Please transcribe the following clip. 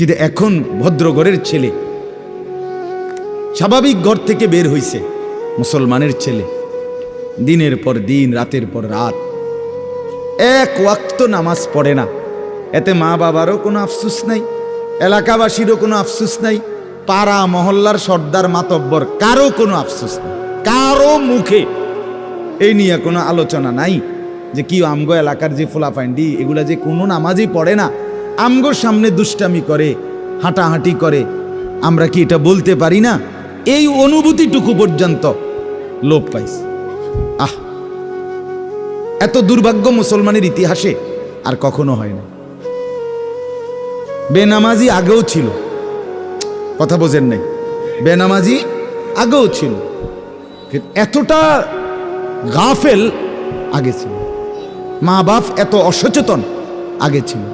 কিন্তু এখন ভদ্রঘরের ছেলে, স্বাভাবিক ঘর থেকে বের হইছে, মুসলমানের ছেলে, দিনের পর দিন, রাতের পর রাত এক ওয়াক্ত নামাজ পড়ে না। এতে মা বাবারও কোনো আফসোস নাই, এলাকাবাসীরও কোনো আফসোস নাই, পাড়া মহল্লার সর্দার মাতব্বর কারো কোনো আফসোস নাই, কারো মুখে এই নিয়ে কোনো আলোচনা নাই যে কি আমগো এলাকার যে ফোলাফাইন্ডি এগুলা যে কোনো নামাজই পড়ে না, আমগোর সামনে দুষ্টামি করে, হাঁটাহাঁটি করে, আমরা কি এটা বলতে পারি না? এই অনুভূতিটুকু পর্যন্ত লোপ পাইছে। আহ, এত দুর্ভাগ্য মুসলমানের ইতিহাসে আর কখনো হয় না। বেনামাজি আগেও ছিল, কথা বোঝেন নাই, বেনামাজি আগেও ছিল, এতটা গাফেল আগে ছিল, মা বাপ এত অসচেতন আগে ছিল।